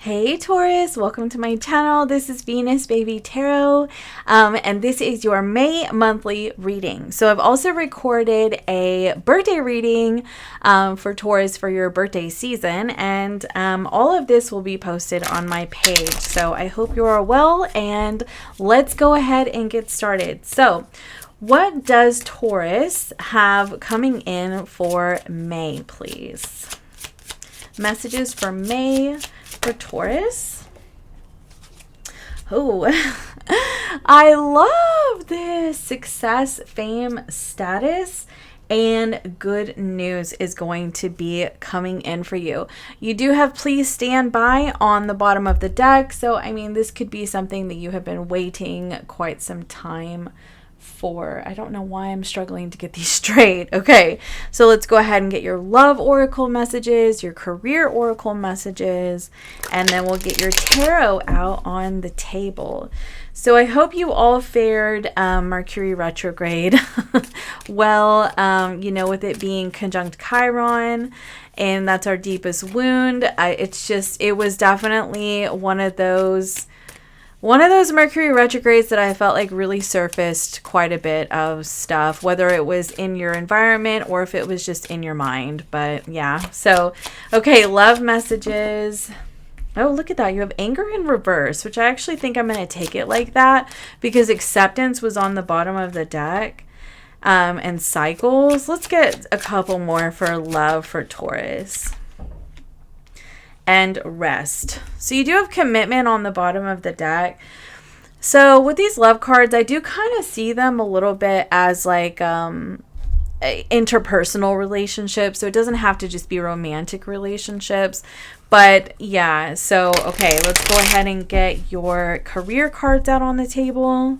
Hey Taurus, welcome to my channel. This is Venus Baby Tarot, and this is your May monthly reading. So I've also recorded a birthday reading for Taurus for your birthday season, and all of this will be posted on my page. So I hope you are well, and let's go ahead and get started. So what does Taurus have coming in for May, please? Messages for May for Taurus. Oh, I love this. Success, fame, status, and good news is going to be coming in for you. You do have please stand by on the bottom of the deck. So, I mean, this could be something that you have been waiting quite some time for. I don't know why I'm struggling to get these straight. Okay, so let's go ahead and get your love oracle messages, your career oracle messages, and then we'll get your tarot out on the table. So I hope you all fared Mercury retrograde well, you know, with it being conjunct Chiron, and that's our deepest wound. It was definitely one of those Mercury retrogrades that I felt like really surfaced quite a bit of stuff, whether it was in your environment or if it was just in your mind. But yeah, so, okay, love messages. Oh, look at that. You have anger in reverse, which I actually think I'm going to take it like that because acceptance was on the bottom of the deck, and cycles. Let's get a couple more for love for Taurus. And rest. So you do have commitment on the bottom of the deck. So with these love cards, I do kind of see them a little bit as like interpersonal relationships. So it doesn't have to just be romantic relationships. But yeah, so okay, let's go ahead and get your career cards out on the table.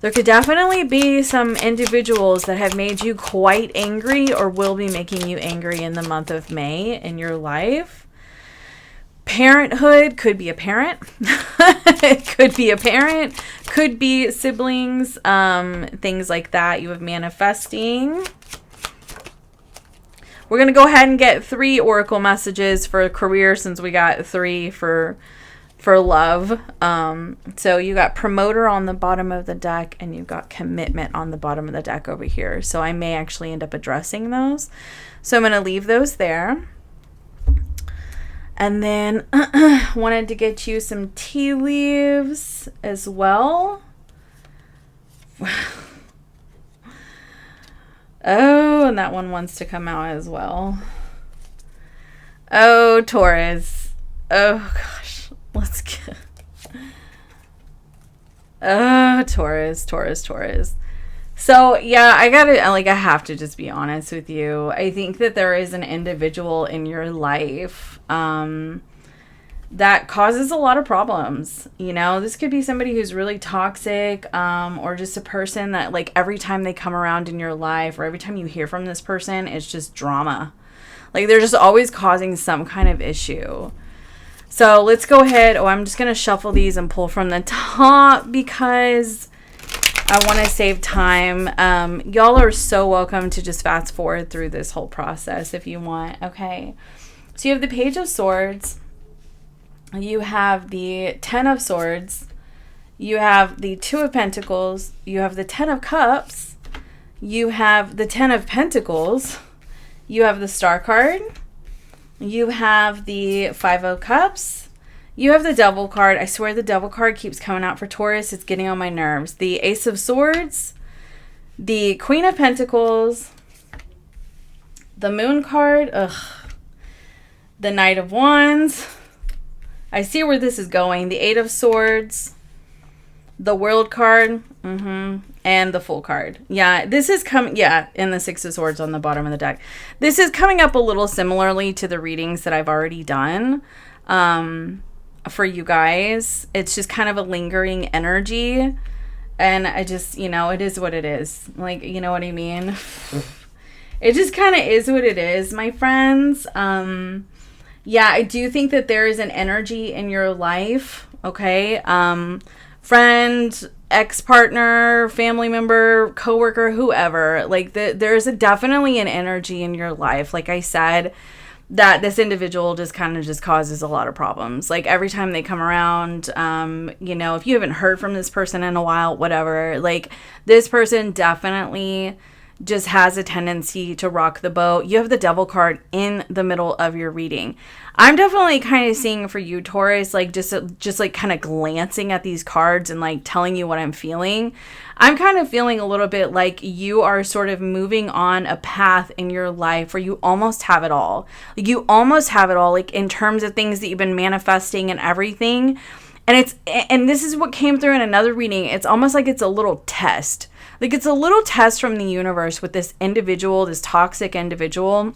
There could definitely be some individuals that have made you quite angry or will be making you angry in the month of May in your life. Parenthood could be a parent. It could be a parent, could be siblings, things like that. You have manifesting. We're going to go ahead and get 3 oracle messages for career since we got 3 for love. So you got promoter on the bottom of the deck and you've got commitment on the bottom of the deck over here. So I may actually end up addressing those. So I'm going to leave those there. And then wanted to get you some tea leaves as well. Oh, and that one wants to come out as well. Oh, Taurus. Oh, gosh. Let's get... Oh, Taurus. So, yeah, I have to just be honest with you. I think that there is an individual in your life that causes a lot of problems. You know, this could be somebody who's really toxic, or just a person that, like, every time they come around in your life or every time you hear from this person, it's just drama. Like, they're just always causing some kind of issue. So let's go ahead. Oh, I'm just going to shuffle these and pull from the top because I want to save time. Y'all are so welcome to just fast forward through this whole process if you want. Okay. So you have the Page of Swords. You have the 10 of Swords. You have the 2 of Pentacles. You have the 10 of Cups. You have the 10 of Pentacles. You have the Star card. You have the 5 of Cups. You have the Devil card. I swear the Devil card keeps coming out for Taurus. It's getting on my nerves. The Ace of Swords. The Queen of Pentacles. The Moon card. Ugh. The Knight of Wands. I see where this is going. The 8 of Swords. The World card. And the Fool card. Yeah, this is coming. Yeah, and the 6 of Swords on the bottom of the deck. This is coming up a little similarly to the readings that I've already done. For you guys, it's just kind of a lingering energy, and I just, you know, it is what it is. Like, you know what I mean? It just kind of is what it is, my friends. Yeah, I do think that there is an energy in your life, okay? Friend, ex-partner, family member, coworker, whoever. Like, there's definitely an energy in your life. Like I said, that this individual just kind of just causes a lot of problems. Like every time they come around, you know, if you haven't heard from this person in a while, whatever, like this person definitely just has a tendency to rock the boat. You have the Devil card in the middle of your reading. I'm definitely kind of seeing for you, Taurus, like just like kind of glancing at these cards and like telling you what I'm feeling. I'm kind of feeling a little bit like you are sort of moving on a path in your life where you almost have it all. Like you almost have it all, like in terms of things that you've been manifesting and everything. And this is what came through in another reading. It's almost like it's a little test. Like it's a little test from the universe with this individual, this toxic individual,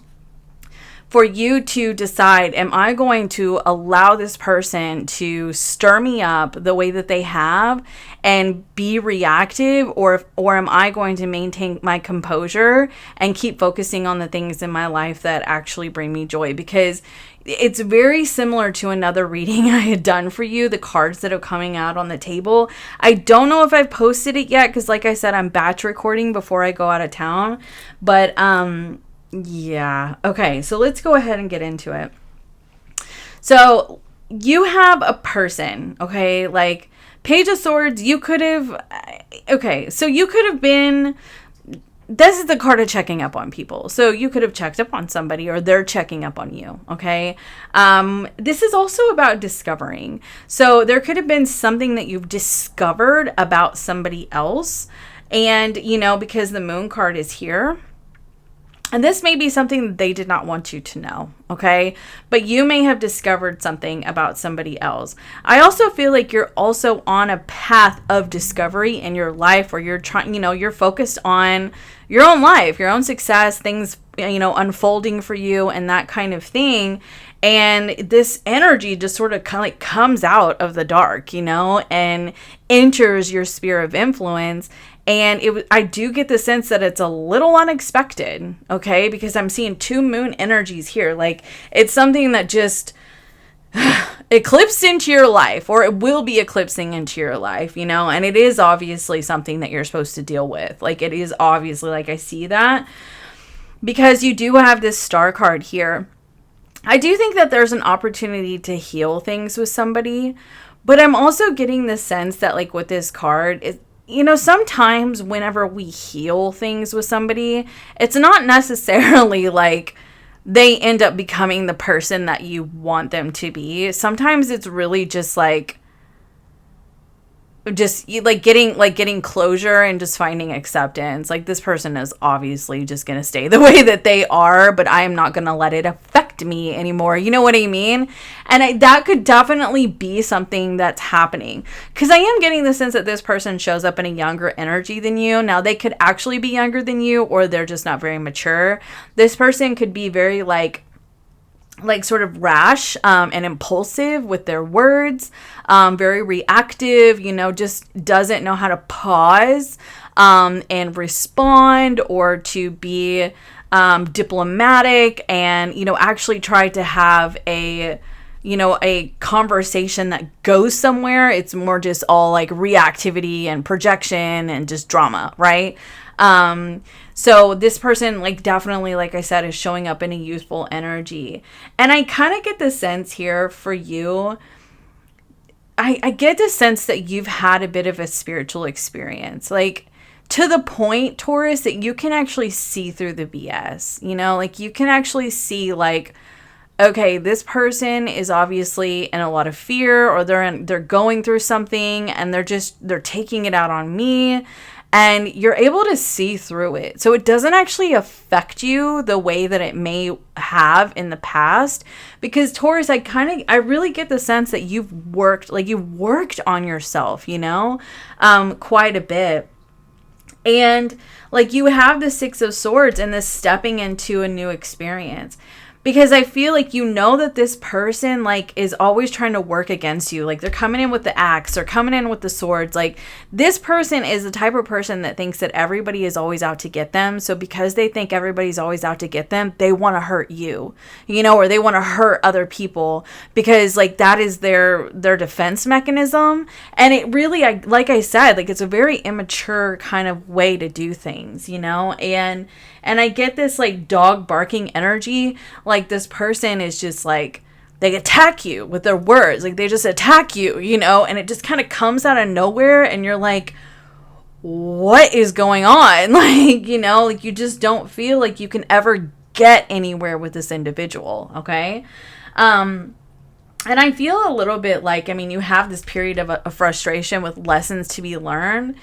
for you to decide, am I going to allow this person to stir me up the way that they have and be reactive, or am I going to maintain my composure and keep focusing on the things in my life that actually bring me joy? Because it's very similar to another reading I had done for you, the cards that are coming out on the table. I don't know if I've posted it yet because, like I said, I'm batch recording before I go out of town. But, yeah. Okay, so let's go ahead and get into it. So you have a person, okay? Like Page of Swords, you could have... Okay, so you could have been... This is the card of checking up on people. So you could have checked up on somebody or they're checking up on you, okay? This is also about discovering. So there could have been something that you've discovered about somebody else. And, you know, because the Moon card is here. And this may be something that they did not want you to know, okay? But you may have discovered something about somebody else. I also feel like you're also on a path of discovery in your life where you're trying, you know, you're focused on your own life, your own success, things, you know, unfolding for you and that kind of thing. And this energy just sort of kind of like comes out of the dark, you know, and enters your sphere of influence. And I do get the sense that it's a little unexpected, okay? Because I'm seeing two moon energies here. Like, it's something that just eclipsed into your life, or it will be eclipsing into your life, you know? And it is obviously something that you're supposed to deal with. Like, it is obviously, like, I see that. Because you do have this star card here. I do think that there's an opportunity to heal things with somebody. But I'm also getting the sense that, like, with this card, you know, sometimes whenever we heal things with somebody, it's not necessarily like they end up becoming the person that you want them to be. Sometimes it's really just like getting closure and just finding acceptance. Like, this person is obviously just going to stay the way that they are, but I am not going to let it affect me anymore. You know what I mean? And that could definitely be something that's happening, because I am getting the sense that this person shows up in a younger energy than you. Now, they could actually be younger than you, or they're just not very mature. This person could be very like sort of rash and impulsive with their words, very reactive, you know, just doesn't know how to pause and respond, or to be diplomatic and, you know, actually try to have a conversation that goes somewhere. It's more just all like reactivity and projection and just drama, right? So this person, like, definitely, like I said, is showing up in a youthful energy. And I kind of get the sense here for you, I get the sense that you've had a bit of a spiritual experience, like, to the point, Taurus, that you can actually see through the BS, you know, like, you can actually see, like, okay, this person is obviously in a lot of fear, or they're going through something and they're taking it out on me. And you're able to see through it. So it doesn't actually affect you the way that it may have in the past. Because Taurus, I really get the sense that you've worked on yourself, you know, quite a bit. And like, you have the Six of Swords and this stepping into a new experience. Because I feel like you know that this person, like, is always trying to work against you. Like, they're coming in with the axe, they're coming in with the swords. Like, this person is the type of person that thinks that everybody is always out to get them. So because they think everybody's always out to get them, they want to hurt you, you know, or they want to hurt other people, because, like, that is their defense mechanism. And it really, like I said, like, it's a very immature kind of way to do things, you know. And I get this, like, dog barking energy. Like, like this person is just like, they attack you with their words. Like they just attack you, you know, and it just kind of comes out of nowhere. And you're like, what is going on? Like, you know, like you just don't feel like you can ever get anywhere with this individual. Okay. And I feel a little bit like, I mean, you have this period of a frustration with lessons to be learned.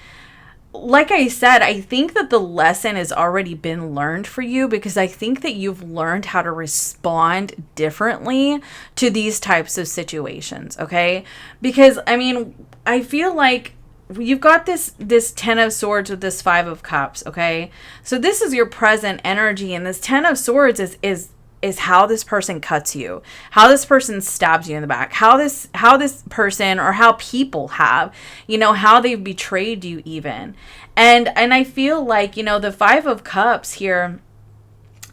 Like I said, I think that the lesson has already been learned for you, because I think that you've learned how to respond differently to these types of situations, okay? Because, I mean, I feel like you've got this 10 of Swords with this 5 of Cups, okay? So this is your present energy, and this 10 of Swords is how this person cuts you, how this person stabs you in the back, how this person, or how people have, you know, how they've betrayed you even. And I feel like, you know, the 5 of Cups here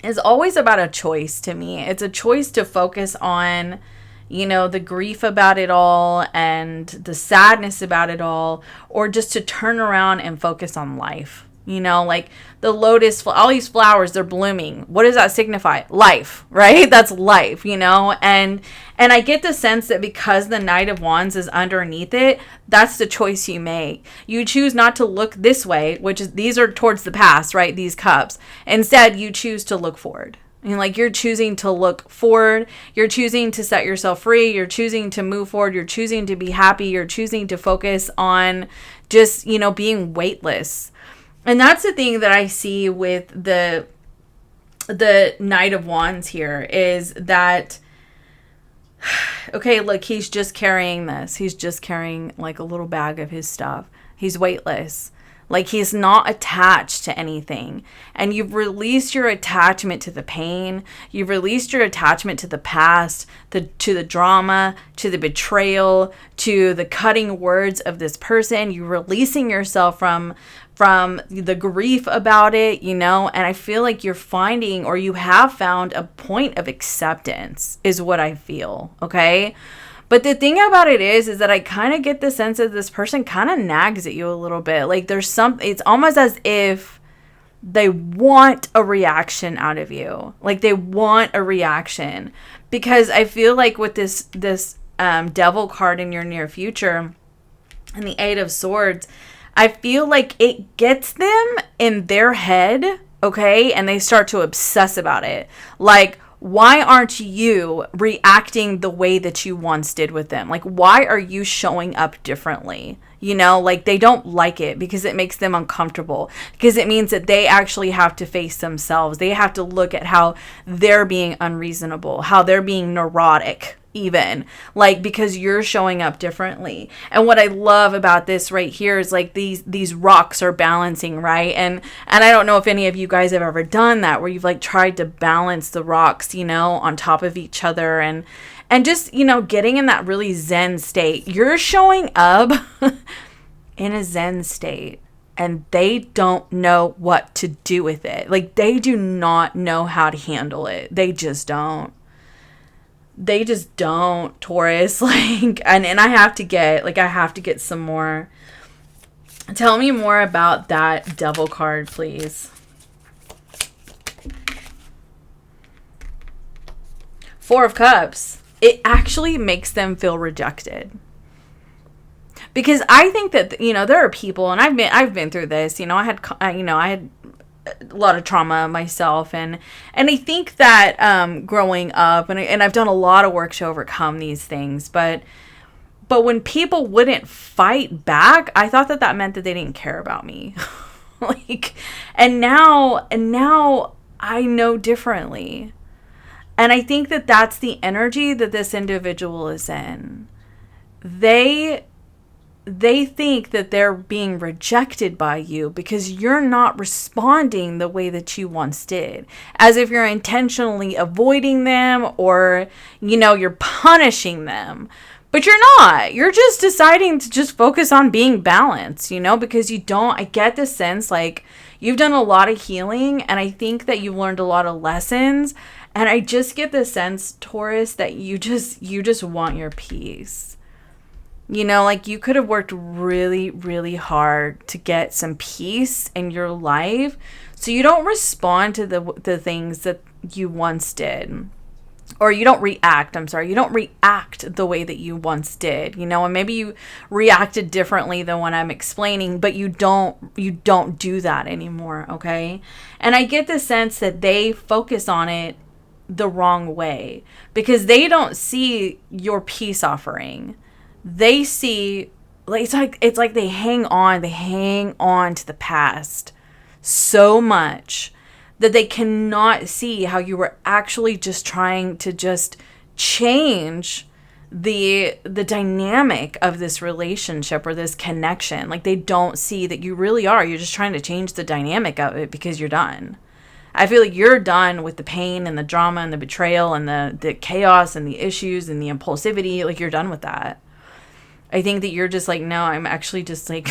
is always about a choice to me. It's a choice to focus on, you know, the grief about it all and the sadness about it all, or just to turn around and focus on life. You know, like the lotus, all these flowers, they're blooming. What does that signify? Life, right? That's life, you know? And I get the sense that because the Knight of Wands is underneath it, that's the choice you make. You choose not to look this way, which is, these are towards the past, right? These cups. Instead, you choose to look forward. And like, you're choosing to look forward. You're choosing to set yourself free. You're choosing to move forward. You're choosing to be happy. You're choosing to focus on just, you know, being weightless. And that's the thing that I see with the Knight of Wands here, is that, okay, look, he's just carrying this. He's just carrying like a little bag of his stuff. He's weightless. Like, he's not attached to anything. And you've released your attachment to the pain. You've released your attachment to the past, to the drama, to the betrayal, to the cutting words of this person. You're releasing yourself from the grief about it, you know. And I feel like you're finding, or you have found, a point of acceptance is what I feel, okay? But the thing about it is that I kind of get the sense that this person kind of nags at you a little bit. Like, there's it's almost as if they want a reaction out of you. Like, they want a reaction. Because I feel like with this Devil card in your near future and the 8 of Swords, I feel like it gets them in their head, okay? And they start to obsess about it. Like, why aren't you reacting the way that you once did with them? Like, why are you showing up differently? You know, like, they don't like it because it makes them uncomfortable, because it means that they actually have to face themselves. They have to look at how they're being unreasonable, how they're being neurotic, even, like, because you're showing up differently. And what I love about this right here is, like, these rocks are balancing, right? And I don't know if any of you guys have ever done that, where you've like tried to balance the rocks, you know, on top of each other, and just, you know, getting in that really Zen state. You're showing up in a Zen state, and they don't know what to do with it. Like, they do not know how to handle it. They just don't. They just don't, Taurus. Like, and I have to get some more. Tell me more about that Devil card, please. 4 of Cups. It actually makes them feel rejected. Because I think that, you know, there are people, and I've been through this, you know, I had a lot of trauma myself, and I think that growing up, and I've done a lot of work to overcome these things, but when people wouldn't fight back, I thought that meant that they didn't care about me. Like, and now I know differently. And I think that that's the energy that this individual is in. They think that they're being rejected by you because you're not responding the way that you once did. As if you're intentionally avoiding them, or, you know, you're punishing them. But you're not. You're just deciding to just focus on being balanced, you know, because I get the sense like you've done a lot of healing, and I think that you've learned a lot of lessons. And I just get the sense, Taurus, that you just want your peace. You know, like, you could have worked really, really hard to get some peace in your life, so you don't respond to the things that you once did. or you don't react, I'm sorry, you don't react the way that you once did, you know, and maybe you reacted differently than what I'm explaining, but you don't do that anymore, okay? And I get the sense that they focus on it the wrong way because they don't see your peace offering. They see, like, it's like they hang on to the past so much that they cannot see how you were actually just trying to just change the dynamic of this relationship or this connection. Like, they don't see that you really are. You're just trying to change the dynamic of it because you're done. I feel like you're done with the pain and the drama and the betrayal and the chaos and the issues and the impulsivity. Like, you're done with that. I think that you're just like, no, I'm actually just like,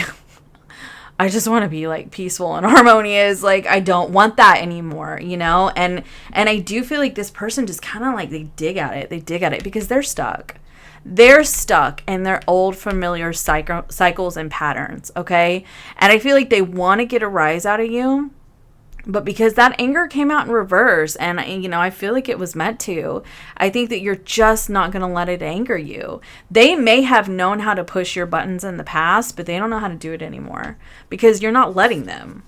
I just want to be like peaceful and harmonious. Like, I don't want that anymore, you know? And I do feel like this person just kind of like, they dig at it because they're stuck. They're stuck in their old familiar cycles and patterns, okay? And I feel like they want to get a rise out of you. But because that anger came out in reverse, and, you know, I feel like it was meant to, I think that you're just not going to let it anger you. They may have known how to push your buttons in the past, but they don't know how to do it anymore because you're not letting them.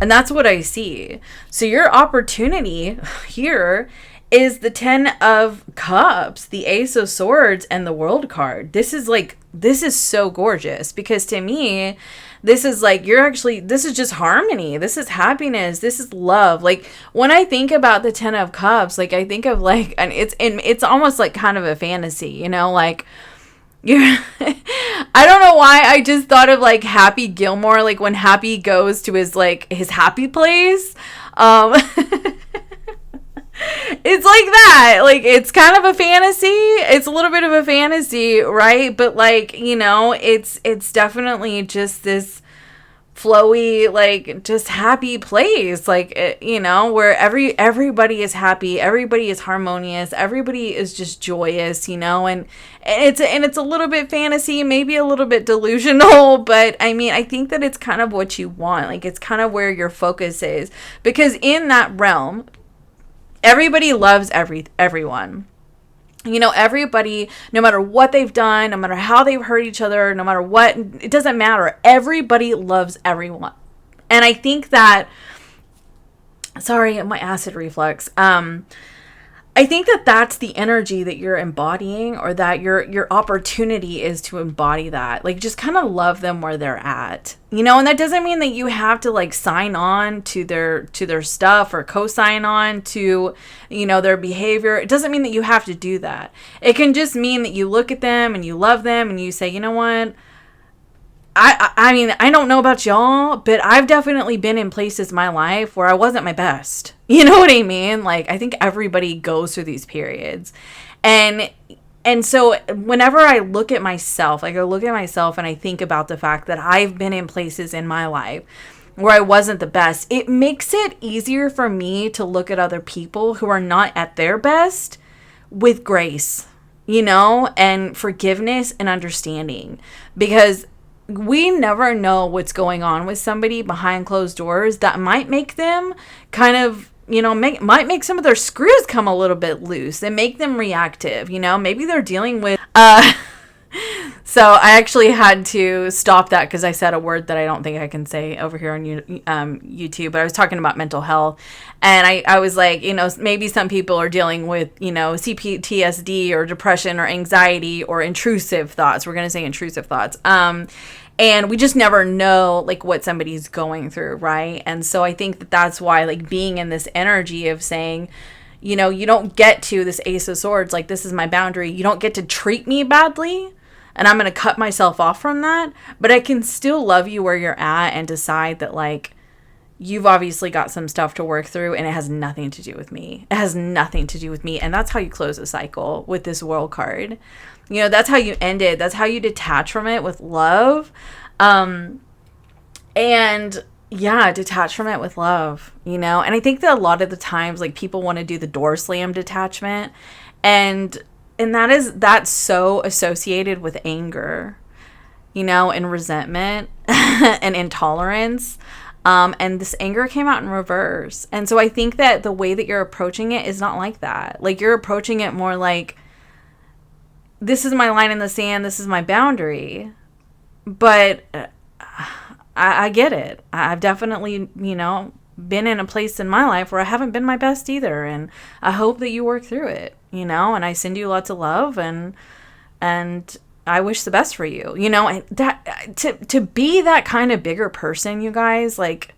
And that's what I see. So your opportunity here is the 10 of Cups, the Ace of Swords, and the World card. This is so gorgeous because to me, this is like, this is just harmony. This is happiness. This is love. Like, when I think about the 10 of Cups, like, I think of like, and it's almost like kind of a fantasy, you know, like, you're, I don't know why I just thought of like Happy Gilmore, like when Happy goes to his happy place. It's like that. Like, it's kind of a fantasy. It's a little bit of a fantasy, right? But like, you know, it's definitely just this flowy, like, just happy place, like, you know, where everybody is happy, everybody is harmonious, everybody is just joyous, you know, and it's a little bit fantasy, maybe a little bit delusional, but I mean, I think that it's kind of what you want. Like, it's kind of where your focus is, because in that realm, everybody loves everyone. You know, everybody, no matter what they've done, no matter how they've hurt each other, no matter what, it doesn't matter. Everybody loves everyone. And I think that, sorry, my acid reflux. I think that that's the energy that you're embodying, or that your opportunity is to embody that. Like, just kind of love them where they're at, you know. And that doesn't mean that you have to like sign on to their stuff or co-sign on to, you know, their behavior. It doesn't mean that you have to do that. It can just mean that you look at them and you love them and you say, you know what? I mean, I don't know about y'all, but I've definitely been in places in my life where I wasn't my best. You know what I mean? Like, I think everybody goes through these periods. And so whenever I look at myself, like, I look at myself and I think about the fact that I've been in places in my life where I wasn't the best, it makes it easier for me to look at other people who are not at their best with grace, you know, and forgiveness and understanding. Because we never know what's going on with somebody behind closed doors that might make them kind of, you know, might make some of their screws come a little bit loose and make them reactive, you know. Maybe they're dealing with so I actually had to stop that because I said a word that I don't think I can say over here on YouTube, but I was talking about mental health, and I was like, you know, maybe some people are dealing with, you know, CPTSD or depression or anxiety or intrusive thoughts. We're going to say intrusive thoughts. And we just never know, like, what somebody's going through, right? And so I think that that's why, like, being in this energy of saying, you know, you don't get to this Ace of Swords, like, this is my boundary. You don't get to treat me badly, and I'm going to cut myself off from that. But I can still love you where you're at and decide that, like, you've obviously got some stuff to work through, and it has nothing to do with me. It has nothing to do with me. And that's how you close a cycle with this World card. You know, that's how you end it. That's how you detach from it with love. And yeah, detach from it with love, you know. And I think that a lot of the times, like, people want to do the door slam detachment, and that's so associated with anger, you know, and resentment and intolerance. And this anger came out in reverse. And so I think that the way that you're approaching it is not like that. Like, you're approaching it more like, this is my line in the sand, this is my boundary. But I get it. I've definitely, been in a place in my life where I haven't been my best either. And I hope that you work through it, and I send you lots of love, and I wish the best for you, and that to be that kind of bigger person, you guys, like,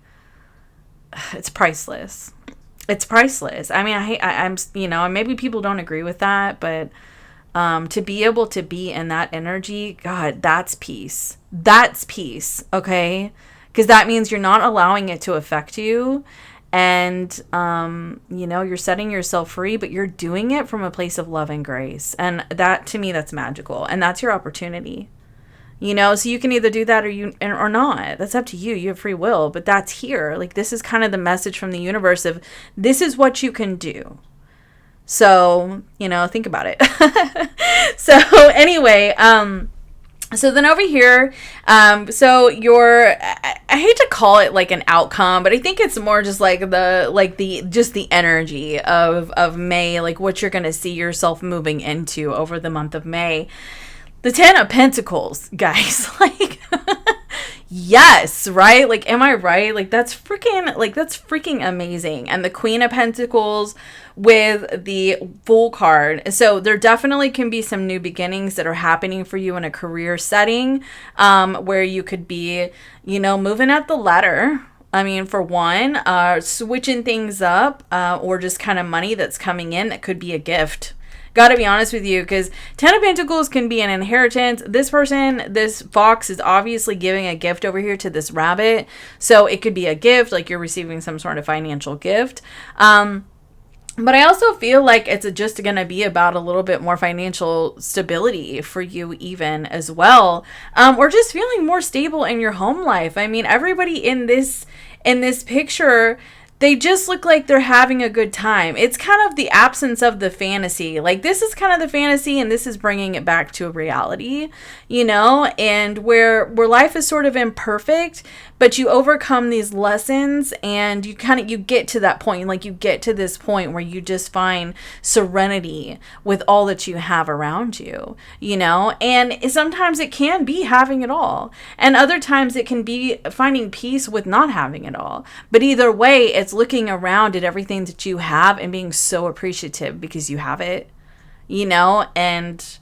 it's priceless. It's priceless. I mean, I'm maybe people don't agree with that, but to be able to be in that energy, God, that's peace. That's peace. Okay. Because that means you're not allowing it to affect you. And, you're setting yourself free, but you're doing it from a place of love and grace. And that, to me, that's magical. And that's your opportunity. So you can either do that or not. That's up to you. You have free will. But that's here. Like, this is kind of the message from the universe of, this is what you can do. So, think about it. So anyway, so then over here, so I hate to call it like an outcome, but I think it's more just like the energy of May, like what you're going to see yourself moving into over the month of May. The 10 of Pentacles, guys, like, yes, right? Like, am I right? Like, that's freaking amazing. And the Queen of Pentacles with the Fool card. So there definitely can be some new beginnings that are happening for you in a career setting, where you could be, moving up the ladder. I mean, for one, switching things up, or just kind of money that's coming in that could be a gift. Gotta be honest with you, because 10 of Pentacles can be an inheritance. This fox is obviously giving a gift over here to this rabbit. So it could be a gift, like you're receiving some sort of financial gift. But I also feel like it's just going to be about a little bit more financial stability for you even as well. Or just feeling more stable in your home life. I mean, everybody in this picture, they just look like they're having a good time. It's kind of the absence of the fantasy. Like, this is kind of the fantasy, and this is bringing it back to a reality, and where life is sort of imperfect, but you overcome these lessons, and you get to that point. Like, you get to this point where you just find serenity with all that you have around you, and sometimes it can be having it all, and other times it can be finding peace with not having it all. But either way, it's looking around at everything that you have and being so appreciative because you have it, and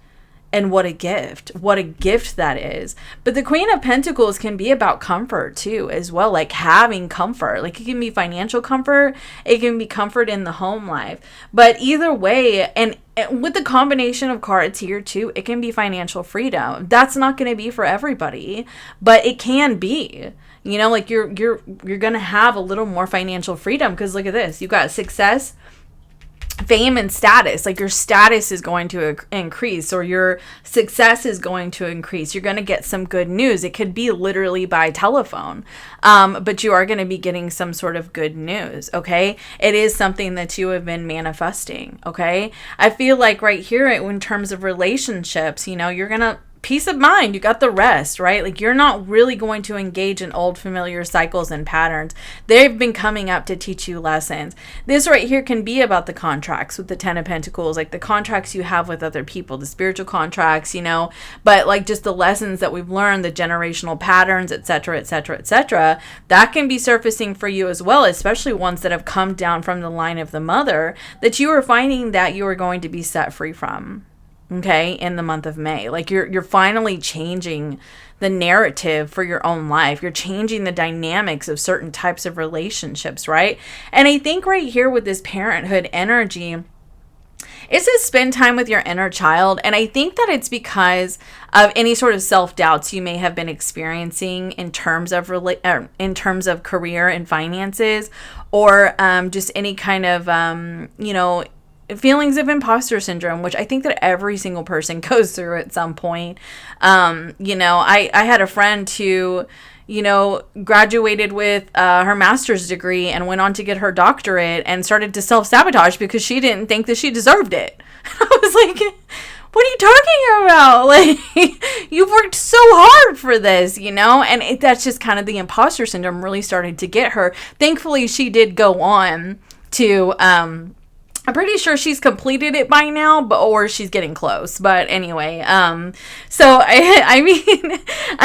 what a gift that is. But the Queen of Pentacles can be about comfort too, as well, like having comfort. Like, it can be financial comfort, it can be comfort in the home life. But either way, and with the combination of cards here too, it can be financial freedom. That's not going to be for everybody, but it can be. Like, you're going to have a little more financial freedom, because look at this. You've got success, fame, and status. Like, your status is going to increase, or your success is going to increase. You're going to get some good news. It could be literally by telephone, but you are going to be getting some sort of good news. Okay, it is something that you have been manifesting. Okay, I feel like right here in terms of relationships, you're gonna peace of mind. You got the rest, right? Like, you're not really going to engage in old familiar cycles and patterns. They've been coming up to teach you lessons. This right here can be about the contracts with the 10 of Pentacles, like the contracts you have with other people, the spiritual contracts, but like just the lessons that we've learned, the generational patterns, etc., etc., etc., that can be surfacing for you as well, especially ones that have come down from the line of the mother that you are finding that you are going to be set free from. Okay, in the month of May. Like, you're finally changing the narrative for your own life. You're changing the dynamics of certain types of relationships, right? And I think right here with this parenthood energy, it says spend time with your inner child. And I think that it's because of any sort of self-doubts you may have been experiencing in terms of career and finances, or just any kind of, feelings of imposter syndrome, which I think that every single person goes through at some point. I had a friend who, graduated with her master's degree and went on to get her doctorate and started to self-sabotage because she didn't think that she deserved it. I was like, what are you talking about? Like, you've worked so hard for this, and that's just kind of the imposter syndrome really started to get her. Thankfully, she did go on to, I'm pretty sure she's completed it by now, or she's getting close. But anyway, so I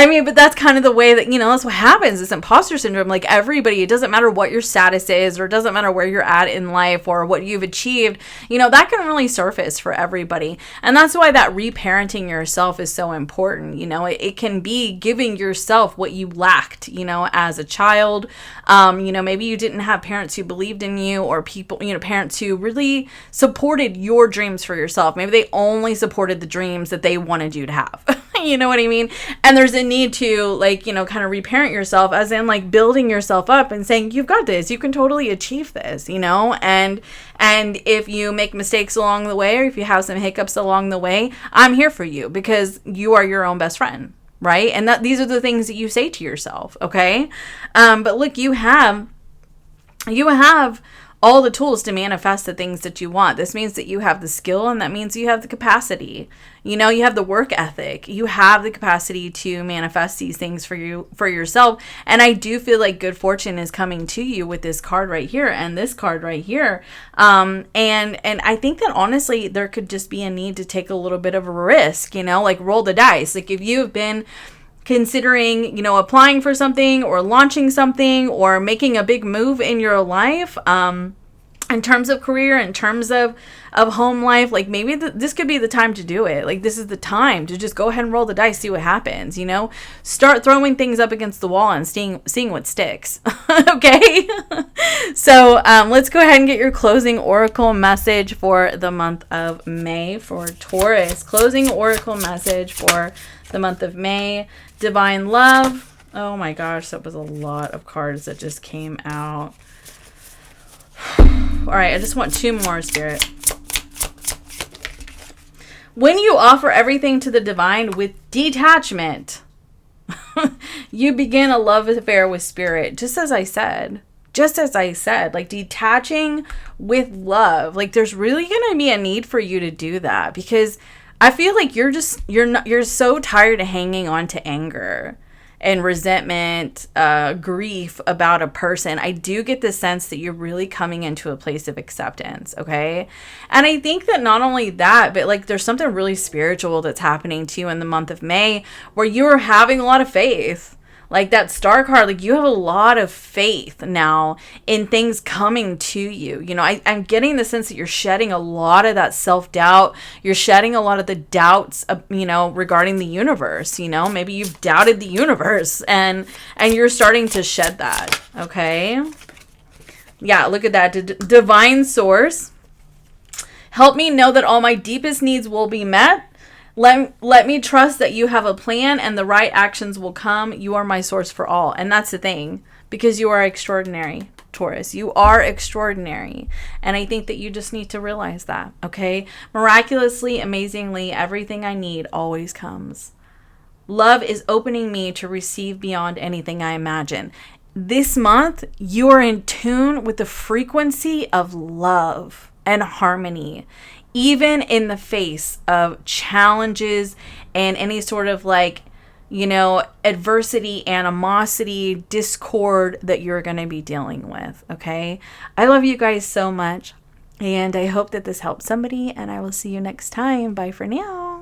mean, but that's kind of the way that, that's what happens. This imposter syndrome, like everybody, it doesn't matter what your status is, or it doesn't matter where you're at in life or what you've achieved, that can really surface for everybody. And that's why that reparenting yourself is so important. It can be giving yourself what you lacked, as a child. Maybe you didn't have parents who believed in you, or people, parents who really supported your dreams for yourself. Maybe they only supported the dreams that they wanted you to have. You know what I mean? And there's a need to kind of reparent yourself, as in like building yourself up and saying, you've got this, you can totally achieve this, and if you make mistakes along the way, or if you have some hiccups along the way, I'm here for you, because you are your own best friend, right? And these are the things that you say to yourself. Okay. But look, you have all the tools to manifest the things that you want. This means that you have the skill, and that means you have the capacity. You have the work ethic. You have the capacity to manifest these things for yourself. And I do feel like good fortune is coming to you with this card right here and this card right here. And I think that honestly, there could just be a need to take a little bit of a risk, like roll the dice. Like if you've been considering, applying for something or launching something or making a big move in your life, in terms of career, in terms of home life, like maybe this could be the time to do it. Like this is the time to just go ahead and roll the dice, see what happens, start throwing things up against the wall and seeing what sticks. Okay. So, let's go ahead and get your closing oracle message for the month of May for Taurus. Closing oracle message for the month of May. Divine love. Oh my gosh, that was a lot of cards that just came out. All right, I just want two more, Spirit. When you offer everything to the divine with detachment, you begin a love affair with Spirit, just as I said. Like detaching with love. Like there's really going to be a need for you to do that, because I feel like you're so tired of hanging on to anger and resentment, grief about a person. I do get the sense that you're really coming into a place of acceptance, okay? And I think that not only that, but like there's something really spiritual that's happening to you in the month of May, where you're having a lot of faith. Like that star card, like you have a lot of faith now in things coming to you. I'm getting the sense that you're shedding a lot of that self-doubt. You're shedding a lot of the doubts, regarding the universe. Maybe you've doubted the universe and you're starting to shed that. Okay. Yeah, look at that. Divine source. Help me know that all my deepest needs will be met. Let me trust that you have a plan and the right actions will come. You are my source for all. And that's the thing, because you are extraordinary, Taurus. You are extraordinary. And I think that you just need to realize that, okay? Miraculously, amazingly, everything I need always comes. Love is opening me to receive beyond anything I imagine. This month, you are in tune with the frequency of love and harmony, even in the face of challenges and any sort of adversity, animosity, discord that you're going to be dealing with. Okay. I love you guys so much. And I hope that this helps somebody, and I will see you next time. Bye for now.